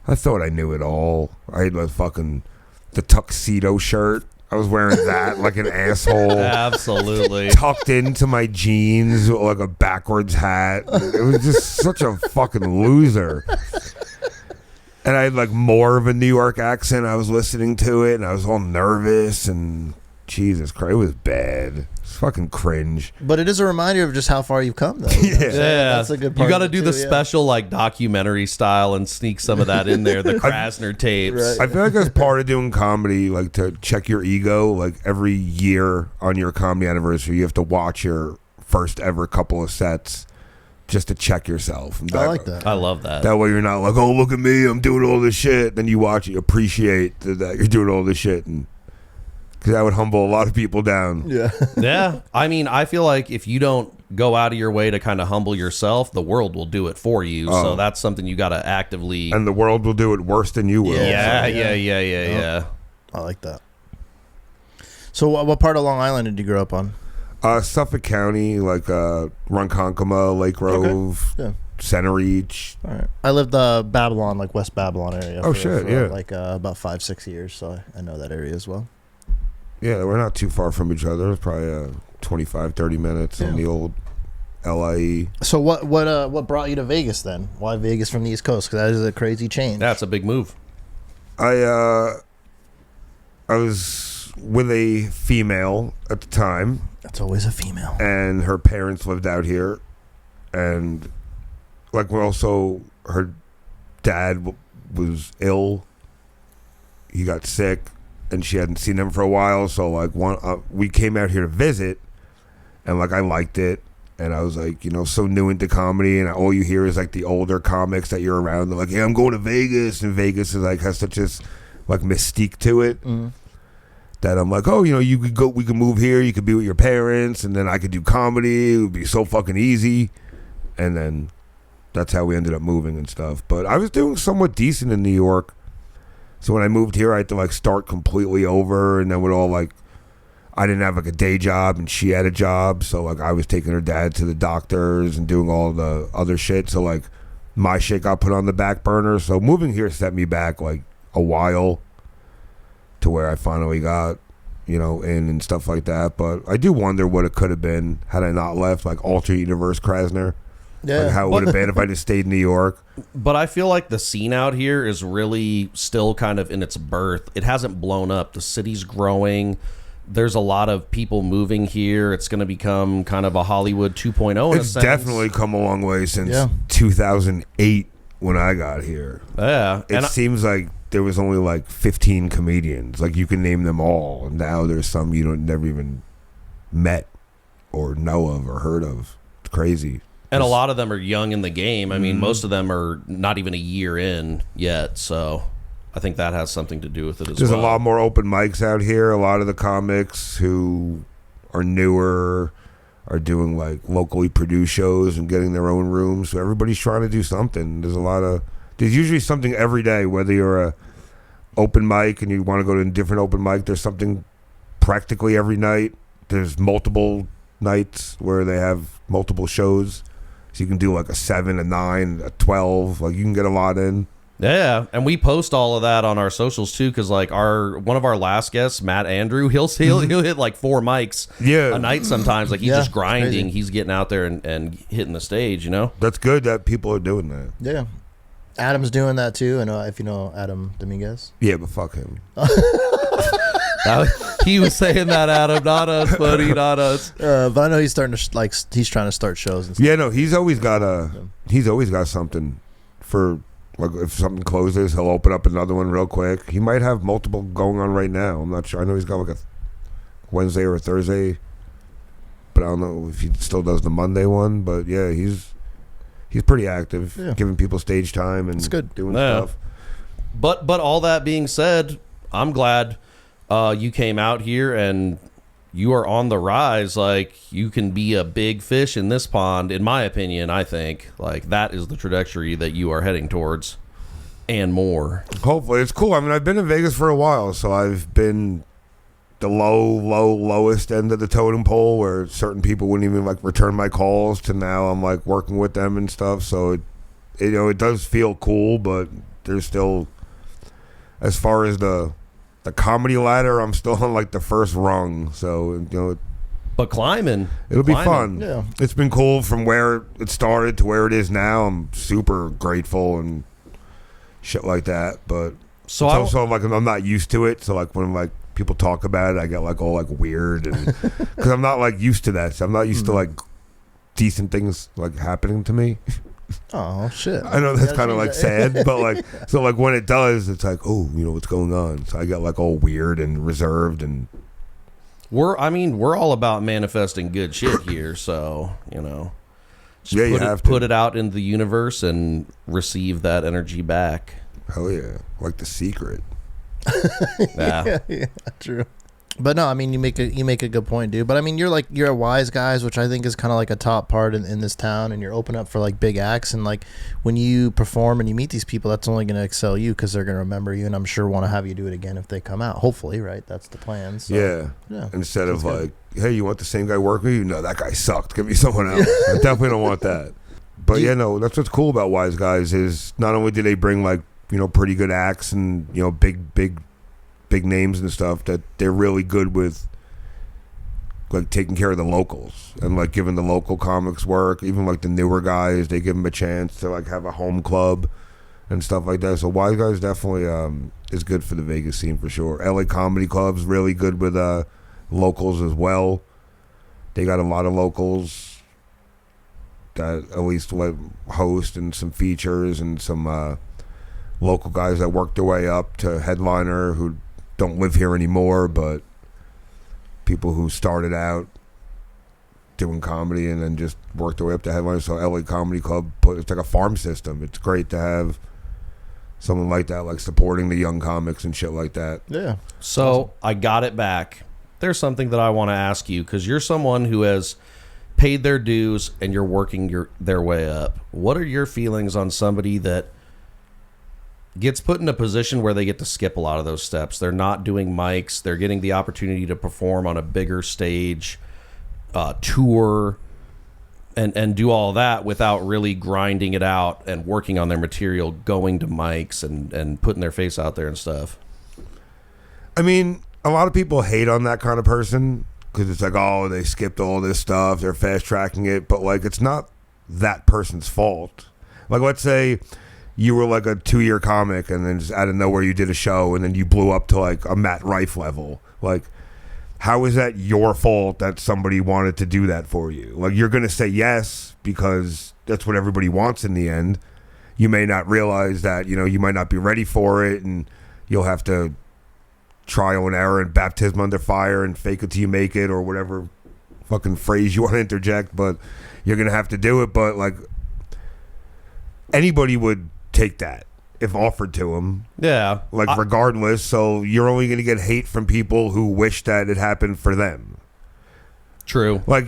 I thought I knew it all. I had like fucking the tuxedo shirt. I was wearing that like an asshole. Absolutely. Tucked into my jeans with like a backwards hat. It was just such a fucking loser. And I had like more of a New York accent. I was listening to it and I was all nervous and Jesus Christ, it was bad. It's fucking cringe. But it is a reminder of just how far you've come, though. You know what I'm saying? That's a good part. You got to of it do the too, special like documentary style and sneak some of that in there. The Krasner tapes. Right. I feel like that's part of doing comedy, like to check your ego. Like every year on your comedy anniversary, you have to watch your first ever couple of sets just to check yourself. And I like that. I love that. That way you're not like, oh, look at me, I'm doing all this shit. Then you watch it, you appreciate that you're doing all this shit. And because that would humble a lot of people down. Yeah. Yeah. I mean, I feel like if you don't go out of your way to kind of humble yourself, the world will do it for you. So that's something you got to actively. And the world will do it worse than you will. Yeah. I like that. So what part of Long Island did you grow up on? Suffolk County, like Ronkonkoma, Lake Grove, Center Reach. All right. I lived Babylon, like West Babylon area. For like about 5-6 years, so I know that area as well. Yeah, we're not too far from each other. It's probably 25, 30 minutes on the old LIE. So what brought you to Vegas then? Why Vegas from the East Coast? Because that is a crazy change. That's a big move. I was with a female at the time. That's always a female. And her parents lived out here. And like also her dad was ill. He got sick. And she hadn't seen him for a while, so like we came out here to visit, and like I liked it, and I was like, so new into comedy, and all you hear is like the older comics that you're around. They're like, "Yeah, I'm going to Vegas," and Vegas is like has such this like mystique to it that I'm like, "Oh, you could go, we could move here, you could be with your parents, and then I could do comedy. It would be so fucking easy," and then that's how we ended up moving and stuff. But I was doing somewhat decent in New York. So when I moved here, I had to like start completely over, and then with all like, I didn't have like a day job, and she had a job, so like I was taking her dad to the doctors and doing all the other shit. So like my shit got put on the back burner. So moving here set me back like a while to where I finally got, in and stuff like that. But I do wonder what it could have been had I not left, like alternate universe Krasner. Yeah. Like how it would have been if I just stayed in New York. But I feel like the scene out here is really still kind of in its birth. It hasn't blown up. The city's growing. There's a lot of people moving here. It's going to become kind of a Hollywood 2.0 in a It's sense. definitely come a long way since 2008 when I got here. Yeah. It seems like there was only like 15 comedians. Like you can name them all. Now there's some you never even met or know of or heard of. It's crazy. And a lot of them are young in the game. I mean, most of them are not even a year in yet. So I think that has something to do with it as There's well. a lot more open mics out here. A lot of the comics who are newer are doing like locally produced shows and getting their own rooms. So everybody's trying to do something. There's usually something every day, whether you're a open mic and you want to go to a different open mic. There's something practically every night. there's multiple nights where they have multiple shows. So you can do like a 7, a 9, a 12. Like you can get a lot in. Yeah, and we post all of that on our socials too, because like one of our last guests, Matt Andrew, he'll hit like 4 mics a night sometimes. Like he's just grinding, crazy. He's getting out there and hitting the stage. You know, that's good that people are doing that. Yeah, Adam's doing that too. And if you know Adam Dominguez, yeah, but fuck him. He was saying that, Adam, not us, buddy, not us. But I know he's starting to he's trying to start shows and stuff. Yeah, no, he's always got something for. Like if something closes, he'll open up another one real quick. He might have multiple going on right now. I'm not sure. I know he's got like a Wednesday or a Thursday, but I don't know if he still does the Monday one. But yeah, he's pretty active, giving people stage time and doing stuff. But all that being said, I'm glad you came out here and you are on the rise. Like you can be a big fish in this pond, in my opinion. I think like that is the trajectory that you are heading towards, and more. Hopefully, it's cool. I mean, I've been in Vegas for a while, so I've been the lowest end of the totem pole, where certain people wouldn't even like return my calls. To now, I'm like working with them and stuff. So it does feel cool, but there's still, as far as the comedy ladder, I'm still on like the first rung, so but climbing, it'll be fun. Yeah, it's been cool from where it started to where it is now. I'm super grateful and shit like that. But so it's also like I'm not used to it. So like when like people talk about it, I get like all like weird, and because I'm not like used to that. So I'm not used to like decent things like happening to me. Oh shit! I know that's kind of like sad, but like so like when it does, it's like, oh, what's going on. So I get like all weird and reserved, and we're all about manifesting good shit here. So you have to put it out in the universe and receive that energy back. Hell yeah, like The Secret. Yeah, true. But no, I mean you make a good point, dude. But I mean you're a wise guys, which I think is kind of like a top part in this town, and you're open up for like big acts, and like when you perform and you meet these people, that's only going to excel you because they're going to remember you, and I'm sure want to have you do it again if they come out. Hopefully, right? That's the plan. So, yeah. Instead of like, hey, you want the same guy working with you? No, that guy sucked. Give me someone else. I definitely don't want that. But that's what's cool about Wise Guys is not only do they bring like pretty good acts and big names and stuff, that they're really good with like taking care of the locals and like giving the local comics work. Even like the newer guys, they give them a chance to like have a home club and stuff like that. So Wise Guys definitely is good for the Vegas scene for sure. LA Comedy Club's really good with locals as well. They got a lot of locals that at least host and some features, and some local guys that work their way up to headliner who don't live here anymore, but people who started out doing comedy and then just worked their way up to headliner. So LA Comedy Club, it's like a farm system. It's great to have someone like that, like supporting the young comics and shit like that. Yeah. So awesome. I got it back. There's something that I want to ask you, because you're someone who has paid their dues and you're working their way up. What are your feelings on somebody that gets put in a position where they get to skip a lot of those steps? They're not doing mics. They're getting the opportunity to perform on a bigger stage, tour, and do all that without really grinding it out and working on their material, going to mics and putting their face out there and stuff. I mean, a lot of people hate on that kind of person because it's like, oh, they skipped all this stuff. They're fast tracking it. But like, it's not that person's fault. Like, let's say you were like a 2-year comic and then just out of nowhere you did a show and then you blew up to like a Matt Rife level. Like, how is that your fault that somebody wanted to do that for you? Like, you're going to say yes because that's what everybody wants in the end. You may not realize that, you might not be ready for it, and you'll have to trial and error and baptism under fire and fake it till you make it, or whatever fucking phrase you want to interject, but you're going to have to do it. But like, anybody would take that if offered to them. Yeah. Like, regardless. So you're only going to get hate from people who wish that it happened for them. True. Like,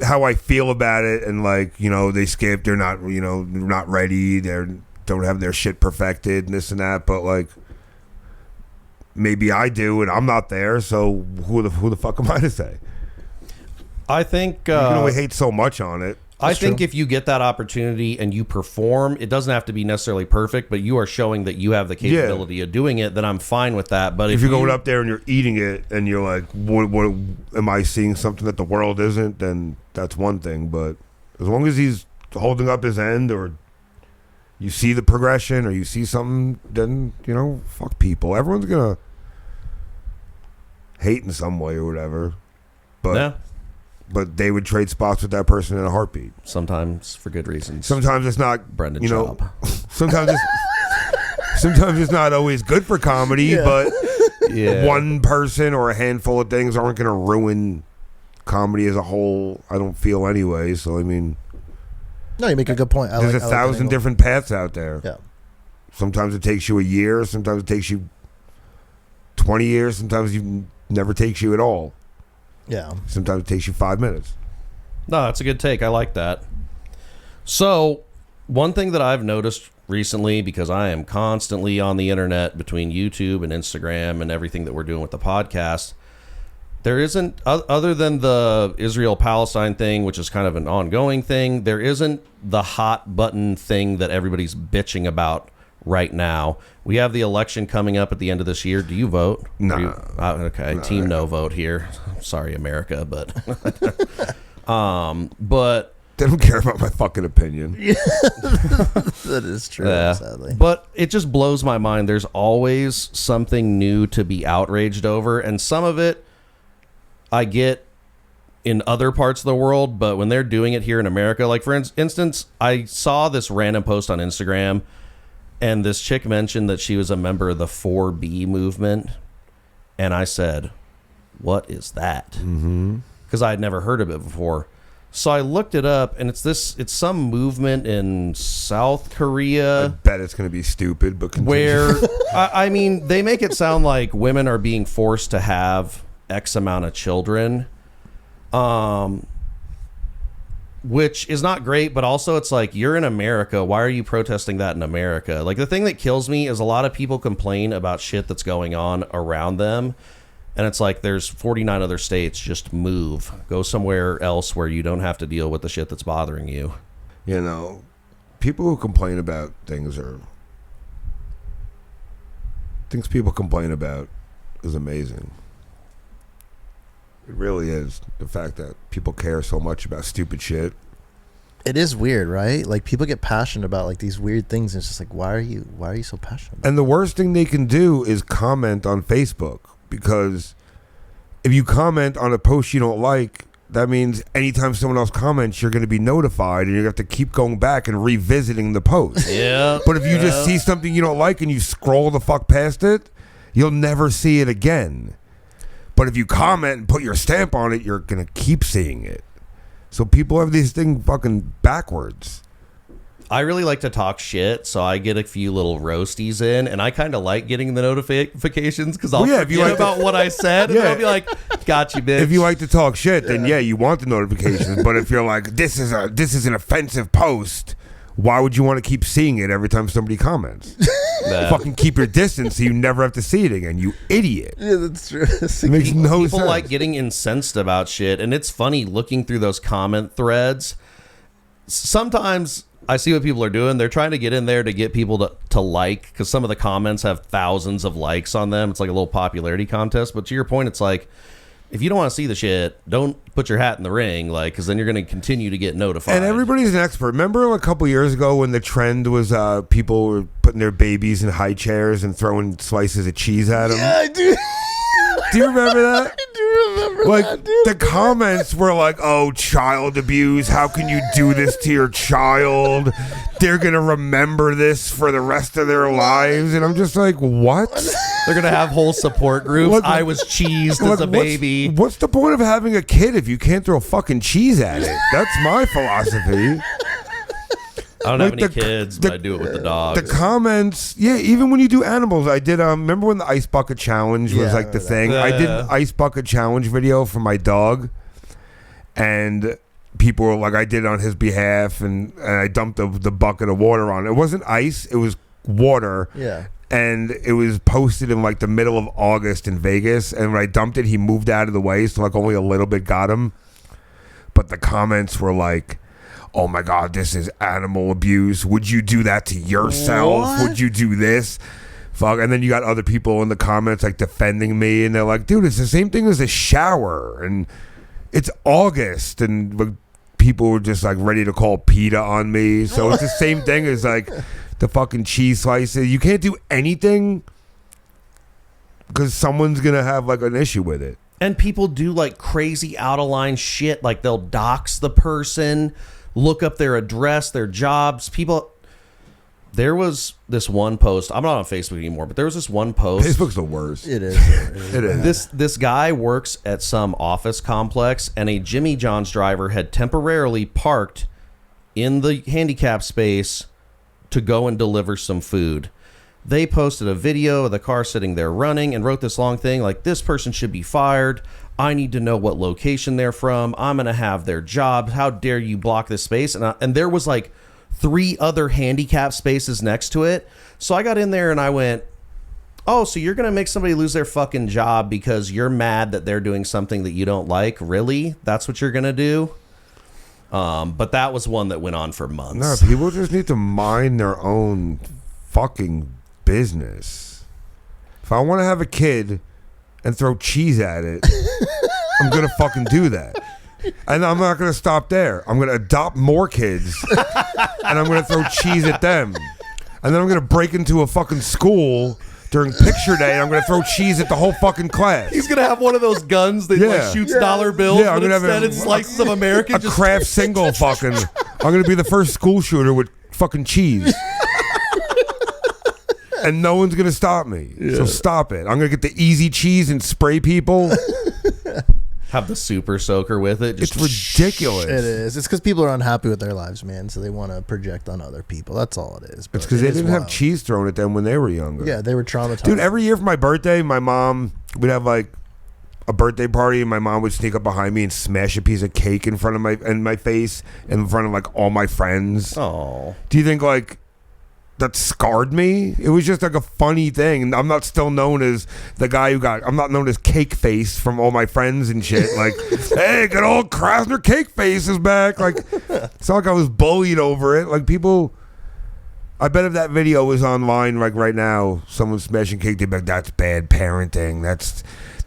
how I feel about it, and like, they skipped, they're not, they're not ready, they don't have their shit perfected and this and that, but like, maybe I do and I'm not there, so who the fuck am I to say? I think you can only hate so much on it. I think if you get that opportunity and you perform, it doesn't have to be necessarily perfect, but you are showing that you have the capability of doing it, then I'm fine with that. But if you're going up there and you're eating it and you're like, what am I seeing something that the world isn't, then that's one thing. But as long as he's holding up his end, or you see the progression, or you see something, then, fuck people. Everyone's going to hate in some way or whatever. But yeah. But they would trade spots with that person in a heartbeat. Sometimes for good reasons. Sometimes it's not Brendan Schaub. Sometimes it's not always good for comedy, but one person or a handful of things aren't going to ruin comedy as a whole. I don't feel anyway. So I mean, no, you make a good point. There's 1,000 different paths out there. Yeah. Sometimes it takes you a year. Sometimes it takes you 20 years. Sometimes it never takes you at all. Yeah. Sometimes it takes you 5 minutes. No, that's a good take. I like that. So, one thing that I've noticed recently, because I am constantly on the internet between YouTube and Instagram and everything that we're doing with the podcast, there isn't, other than the Israel-Palestine thing, which is kind of an ongoing thing, there isn't the hot button thing that everybody's bitching about right now. We have the election coming up at the end of this year. Do you vote? No. Okay, Team No vote here. Sorry, America, but but they don't care about my fucking opinion. That is true, sadly. But it just blows my mind. There's always something new to be outraged over, and some of it I get in other parts of the world, but when they're doing it here in America, like for instance, I saw this random post on Instagram, and this chick mentioned that she was a member of the 4B movement, and I said, what is that? Because I had never heard of it before. So I looked it up, and it's some movement in South Korea. I bet it's going to be stupid, but continue. Where, I mean, they make it sound like women are being forced to have X amount of children, which is not great, but also it's like, you're in America. Why are you protesting that in America? Like, the thing that kills me is a lot of people complain about shit that's going on around them. And it's like, there's 49 other states. Just move. Go somewhere else where you don't have to deal with the shit that's bothering you. You know, people who complain about things people complain about is amazing. It really is. The fact that people care so much about stupid shit. It is weird, right? Like, people get passionate about like these weird things, and it's just like, why are you so passionate about And the worst thing they can do is comment on Facebook, because if you comment on a post you don't like, that means anytime someone else comments, you're going to be notified, and you have to keep going back and revisiting the post. Yeah. But if you just see something you don't like and you scroll the fuck past it, you'll never see it again. But if you comment and put your stamp on it, you're going to keep seeing it. So people have these things fucking backwards. I really like to talk shit, so I get a few little roasties in, and I kind of like getting the notifications, because I'll forget about what I said, and I'll be like, got you, bitch. If you like to talk shit, then you want the notifications. But if you're like, this is an offensive post, why would you want to keep seeing it every time somebody comments? Fucking keep your distance so you never have to see it again, you idiot. Yeah, that's true. It makes no sense. People like getting incensed about shit, and it's funny looking through those comment threads. Sometimes I see what people are doing. They're trying to get in there to get people to like, because some of the comments have thousands of likes on them. It's like a little popularity contest. But to your point, it's like, if you don't want to see the shit, don't put your hat in the ring, like, because then you're going to continue to get notified. And everybody's an expert. Remember a couple years ago when the trend was people were putting their babies in high chairs and throwing slices of cheese at them? Yeah, I do. Do you remember that? I do remember like, that, dude. the comments were like, oh, child abuse. How can you do this to your child? They're going to remember this for the rest of their lives. And I'm just like, what? They're going to have whole support groups. Like, I was cheesed as a baby. What's the point of having a kid if you can't throw fucking cheese at it? That's my philosophy. I don't have any kids, but I do it with the dogs. The comments, even when you do animals, I did. Remember when the ice bucket challenge was like the thing? I did an ice bucket challenge video for my dog, and people were like, I did it on his behalf, and I dumped the bucket of water on it. It wasn't ice; it was water. Yeah. And it was posted in like the middle of August in Vegas, and when I dumped it, he moved out of the way, so like only a little bit got him. but the comments were like, oh my God, this is animal abuse. Would you do that to yourself? What? Would you do this? Fuck. And then you got other people in the comments like defending me, and they're like, dude, it's the same thing as a shower, and it's August, and like, people were just like ready to call PETA on me. So it's the same thing as like the fucking cheese slices. You can't do anything because someone's gonna have like an issue with it. And people do like crazy out of line shit. Like they'll dox the person, look up their address, their jobs. There was this one post. I'm not on Facebook anymore, but there was this one post. Facebook's the worst. It is. It is. This guy works at some office complex, and a Jimmy John's driver had temporarily parked in the handicap space to go and deliver some food. They posted a video of the car sitting there running and wrote this long thing like, this person should be fired. I need to know what location they're from. I'm going to have their job. How dare you block this space? And there was like 3 other handicap spaces next to it. So I got in there and I went, oh, so you're going to make somebody lose their fucking job because you're mad that they're doing something that you don't like? Really? That's what you're going to do? But that was one that went on for months. No, people just need to mind their own fucking business. If I want to have a kid and throw cheese at it, I'm going to fucking do that. And I'm not going to stop there. I'm going to adopt more kids and I'm going to throw cheese at them. And then I'm going to break into a fucking school during picture day and I'm going to throw cheese at the whole fucking class. He's going to have one of those guns that like shoots dollar bills, yeah, but instead it slices of American. A craft single fucking. I'm going to be the first school shooter with fucking cheese. And no one's going to stop me. Yeah. So stop it. I'm going to get the easy cheese and spray people. Have the super soaker with it. It's ridiculous. It is. It's because people are unhappy with their lives, man. So they want to project on other people. That's all it is. It's because they didn't have cheese thrown at them when they were younger. Yeah, they were traumatized. Dude, every year for my birthday, my mom would have like a birthday party, and my mom would sneak up behind me and smash a piece of cake in front of my face in front of like all my friends. Oh, do you think like that scarred me? It was just like a funny thing, and I'm not still known as the guy I'm not known as Cake Face from all my friends and shit. Like, hey, good old Krasner Cake Face is back. Like, it's not like I was bullied over it. Like, people, I bet if that video was online like right now, someone smashing cake, they'd be like, that's bad parenting.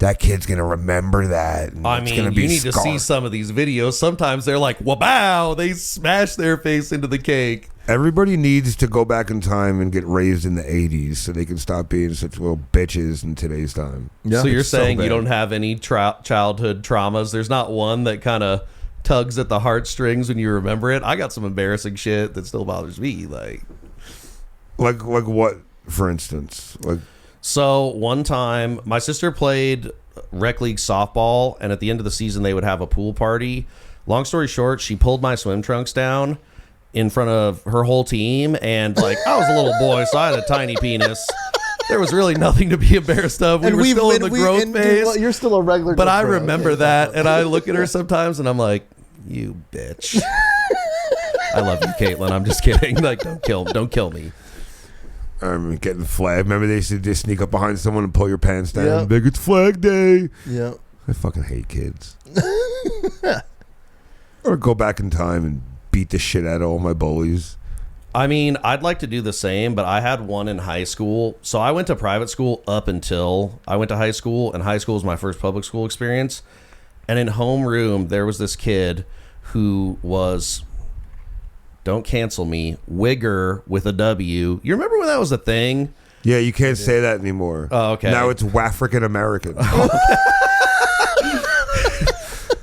That kid's gonna remember that. I mean, you need to see some of these videos. Sometimes they're like, wow, they smash their face into the cake. Everybody needs to go back in time and get raised in the 80s so they can stop being such little bitches in today's time. Yeah. So you're saying you don't have any childhood traumas? There's not one that kind of tugs at the heartstrings when you remember it? I got some embarrassing shit that still bothers me. Like what, for instance? So one time, my sister played rec league softball, and at the end of the season, they would have a pool party. Long story short, she pulled my swim trunks down in front of her whole team, and like I was a little boy, so I had a tiny penis. There was really nothing to be embarrassed of. We were still in the growth phase. Well, you're still a regular. But I remember that, and I look at her sometimes, and I'm like, "You bitch." I love you, Caitlin. I'm just kidding. Like, don't kill me. I'm getting flagged. Remember they used to just sneak up behind someone and pull your pants down. Yep. Big, it's flag day. Yeah. I fucking hate kids. Or go back in time and beat the shit out of all my bullies. I mean, I'd like to do the same, but I had one in high school. So I went to private school up until I went to high school, and high school was my first public school experience. And in homeroom, there was this kid who was, don't cancel me, Wigger with a W. You remember when that was a thing? Yeah, you can't say that anymore. Oh, okay. Now it's Wafrican American.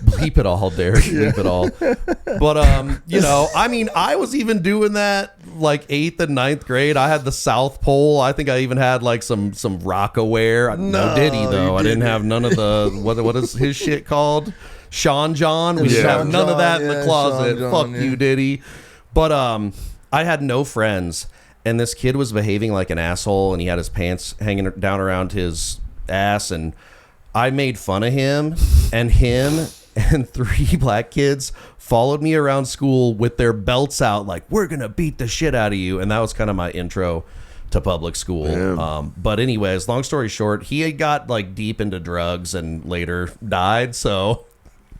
Bleep it all, Derek. Bleep it all. But, you know, I mean, I was even doing that like 8th and 9th grade. I had the South Pole. I think I even had like some Rockaware. No Diddy, though. I didn't have none of the, what is his shit called? Sean John. We didn't have none of that in the closet. Fuck you, Diddy. But I had no friends. And this kid was behaving like an asshole, and he had his pants hanging down around his ass, and I made fun of him, and 3 black kids followed me around school with their belts out like, we're gonna beat the shit out of you. And that was kind of my intro to public school. But anyways, long story short, he had got like deep into drugs and later died, so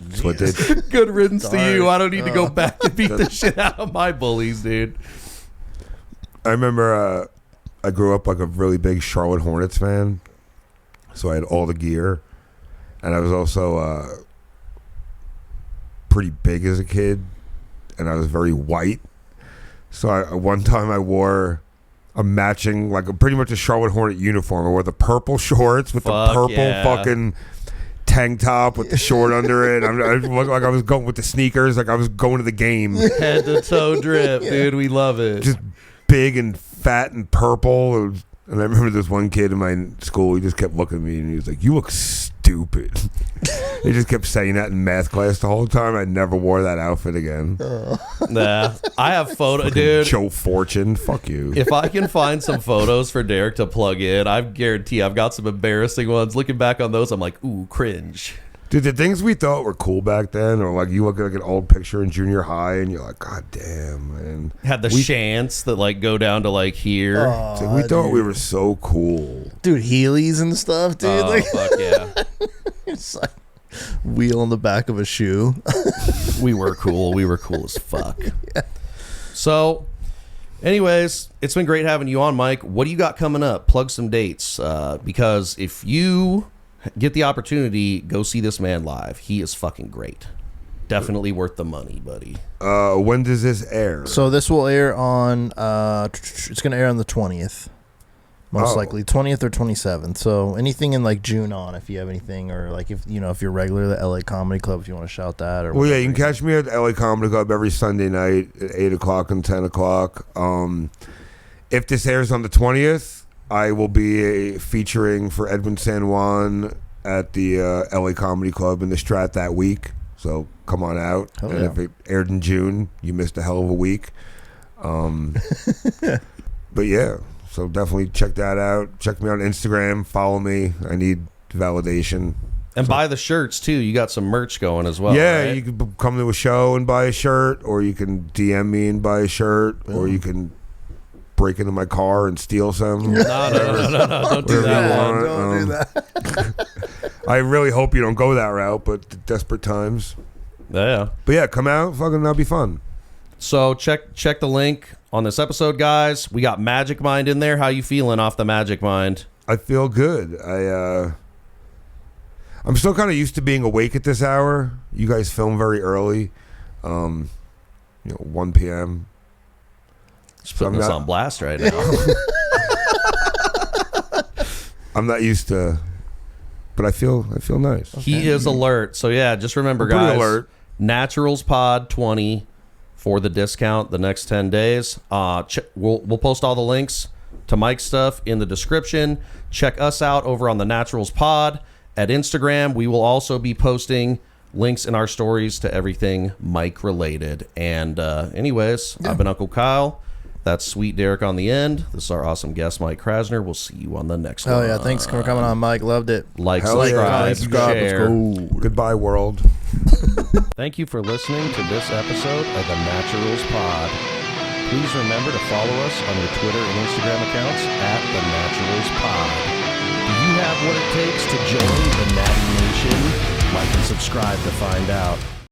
That's what they. Good riddance to you. Dark. I don't need to go back and beat the shit out of my bullies, dude. I remember I grew up like a really big Charlotte Hornets fan, so I had all the gear, and I was also pretty big as a kid, and I was very white. So one time I wore a matching, like pretty much a Charlotte Hornet uniform. I wore the purple shorts with the purple fucking tank top with the short under it. I looked like I was going with the sneakers, like I was going to the game. Head to toe drip, dude. We love it. Just big and fat and purple. And I remember this one kid in my school, he just kept looking at me and he was like, "You look stupid." He just kept saying that in math class the whole time. I never wore that outfit again. Nah, I have photo, dude. Joe Fortune, fuck you. If I can find some photos for Derek to plug in, I guarantee I've got some embarrassing ones. Looking back on those, I'm like, ooh, cringe. Dude, the things we thought were cool back then, or like you look at like an old picture in junior high and you're like, God damn, man. Had the shants that like go down to like here. It's like, we thought we were so cool. Dude, Heelys and stuff, dude. Oh, Like, fuck yeah. it's like wheel on the back of a shoe. We were cool. We were cool as fuck. Yeah. So, anyways, it's been great having you on, Mike. What do you got coming up? Plug some dates. Because if you get the opportunity, go see this man live. He is fucking great. Definitely worth the money, buddy. When does this air? So this will air on, it's going to air on the 20th. Most likely 20th or 27th. So anything in like June on, if you have anything, or like if you're regular at the LA Comedy Club, if you want to shout that, or well, yeah, you can catch me at the LA Comedy Club every Sunday night at 8 o'clock and 10 o'clock. If this airs on the 20th, I will be featuring for Edwin San Juan at the LA Comedy Club in the Strat that week. So come on out. Hell and yeah. if it aired in June, you missed a hell of a week. But yeah. So definitely check that out. Check me on Instagram. Follow me. I need validation. And buy the shirts, too. You got some merch going as well, Yeah, right? you can come to a show and buy a shirt, or you can DM me and buy a shirt, or you can break into my car and steal some. No. Don't do that. Don't do that. I really hope you don't go that route, but desperate times. Yeah. But yeah, come out. Fucking that'll be fun. So check the link on this episode, guys. We got Magic Mind in there. How you feeling off the Magic Mind? I feel good. I'm still kind of used to being awake at this hour. You guys film very early, 1 p.m. Just putting us on blast right now. I'm not used to, but I feel nice. He is alert. So yeah, just remember, Pretty guys. alert. Naturals Pod 20 for the discount the next 10 days. We'll post all the links to Mike's stuff in the description. Check us out over on the Naturals Pod at Instagram. We will also be posting links in our stories to everything Mike related. And anyways, I've been Uncle Kyle. That's Sweet Derek on the end. This is our awesome guest, Mike Krasner. We'll see you on the next one. Oh yeah, thanks for coming on, Mike. Loved it. Like, Hell yeah. subscribe, share. Let's go. Goodbye, world. Thank you for listening to this episode of the Naturals Pod. Please remember to follow us on your Twitter and Instagram accounts at the Naturals Pod. Do you have what it takes to join the Natty Nation? Like and subscribe to find out.